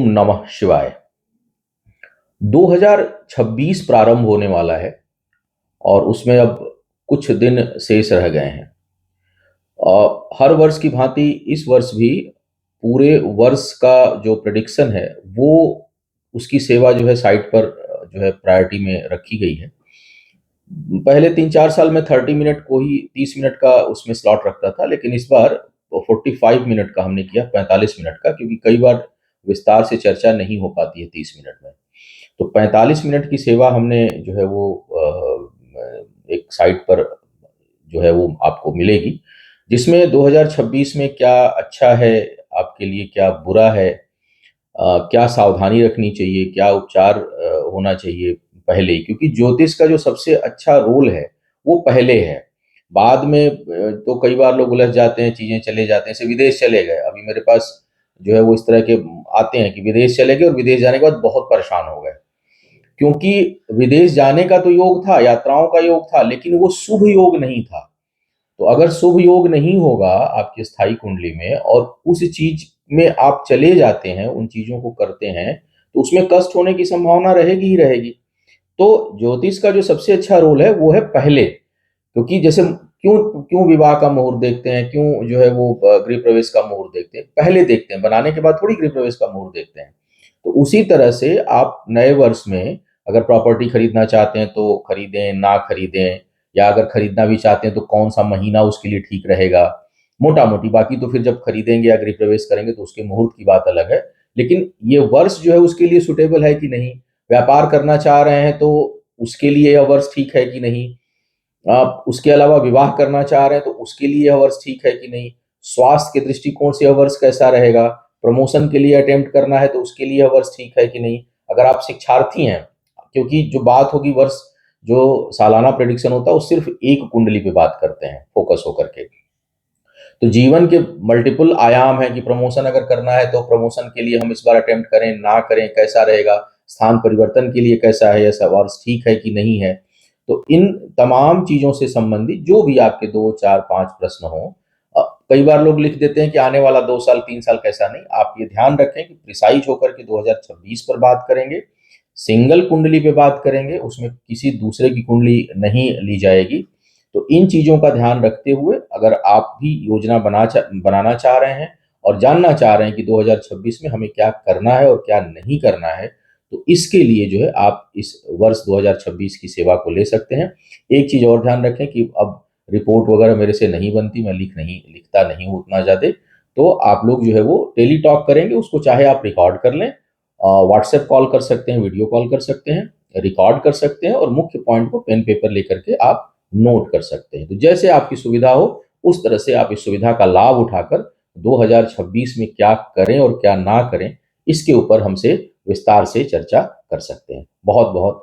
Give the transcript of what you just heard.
ओम नमः शिवाय। 2026 प्रारंभ होने वाला है और उसमें अब कुछ दिन शेष रह गए हैं। हर वर्ष की भांति इस वर्ष भी पूरे वर्ष का जो प्रेडिक्शन है वो उसकी सेवा जो है साइट पर जो है प्रायोरिटी में रखी गई है। पहले 3-4 साल में 30 मिनट को ही 30 मिनट का उसमें स्लॉट रखता था, लेकिन इस बार 45 मिनट का हमने किया, 45 मिनट का, क्योंकि कई बार विस्तार से चर्चा नहीं हो पाती है 30 मिनट में। तो 45 मिनट की सेवा हमने जो है वो एक साइट पर जो है वो आपको मिलेगी, जिसमें 2026 में क्या अच्छा है आपके लिए, क्या बुरा है, क्या सावधानी रखनी चाहिए, क्या उपचार होना चाहिए पहले ही, क्योंकि ज्योतिष का जो सबसे अच्छा रोल है वो पहले है। बाद में तो कई बार लोग उलझ जाते हैं, चीजें चले जाते हैं, जैसे विदेश चले गए। अभी मेरे पास जो है वो इस तरह के आते हैं कि विदेश चले गए और विदेश जाने के बाद बहुत परेशान हो गए, क्योंकि विदेश जाने का तो योग था, यात्राओं का योग था, लेकिन वो शुभ योग नहीं था। तो अगर शुभ योग नहीं होगा आपकी स्थायी कुंडली में और उस चीज में आप चले जाते हैं, उन चीजों को करते हैं, तो उसमें कष्ट होने की संभावना रहेगी ही रहेगी। तो ज्योतिष का जो सबसे अच्छा रोल है वो है पहले, क्योंकि जैसे क्यों क्यों विवाह का मुहूर्त देखते हैं, क्यों जो है वो गृह प्रवेश का मुहूर्त देखते हैं, पहले देखते हैं, बनाने के बाद थोड़ी गृह प्रवेश का मुहूर्त देखते हैं। तो उसी तरह से आप नए वर्ष में अगर प्रॉपर्टी खरीदना चाहते हैं तो खरीदें, ना खरीदें, या अगर खरीदना भी चाहते हैं तो कौन सा महीना उसके लिए ठीक रहेगा, मोटा मोटी। बाकी तो फिर जब खरीदेंगे या गृह प्रवेश करेंगे तो उसके मुहूर्त की बात अलग है, लेकिन ये वर्ष जो है उसके लिए सुटेबल है कि नहीं। व्यापार करना चाह रहे हैं तो उसके लिए यह वर्ष ठीक है कि नहीं। आप उसके अलावा विवाह करना चाह रहे हैं तो उसके लिए यह वर्ष ठीक है कि नहीं। स्वास्थ्य के दृष्टिकोण से यह वर्ष कैसा रहेगा। प्रमोशन के लिए अटेम्प्ट करना है तो उसके लिए यह वर्ष ठीक है कि नहीं। अगर आप शिक्षार्थी हैं, क्योंकि जो बात होगी वर्ष, जो सालाना प्रेडिक्शन होता है वो सिर्फ एक कुंडली पे बात करते हैं फोकस होकर के। तो जीवन के मल्टीपल आयाम है कि प्रमोशन अगर करना है तो प्रमोशन के लिए हम इस बार अटेम्प्ट करें, ना करें, कैसा रहेगा। स्थान परिवर्तन के लिए कैसा है, ऐसा वर्ष ठीक है कि नहीं है। तो इन तमाम चीजों से संबंधित जो भी आपके 2, 4, 5 प्रश्न हो, कई बार लोग लिख देते हैं कि आने वाला 2 साल 3 साल कैसा। नहीं, आप ये ध्यान रखें कि प्रिसाइज होकर के 2026 पर बात करेंगे, सिंगल कुंडली पे बात करेंगे, उसमें किसी दूसरे की कुंडली नहीं ली जाएगी। तो इन चीजों का ध्यान रखते हुए अगर आप भी योजना बनाना चाह रहे हैं और जानना चाह रहे हैं कि 2026 में हमें क्या करना है और क्या नहीं करना है, तो इसके लिए जो है आप इस वर्ष 2026 की सेवा को ले सकते हैं। एक चीज और ध्यान रखें कि अब रिपोर्ट वगैरह मेरे से नहीं बनती, मैं लिखता नहीं हूँ उतना ज्यादा। तो आप लोग जो है वो टेली टॉक करेंगे, उसको चाहे आप रिकॉर्ड कर लें, व्हाट्सएप कॉल कर सकते हैं, वीडियो कॉल कर सकते हैं, रिकॉर्ड कर सकते हैं, और मुख्य पॉइंट को पेन पेपर लेकर के आप नोट कर सकते हैं। तो जैसे आपकी सुविधा हो उस तरह से आप इस सुविधा का लाभ उठाकर 2026 में क्या करें और क्या ना करें, इसके ऊपर हमसे विस्तार से चर्चा कर सकते हैं। बहुत बहुत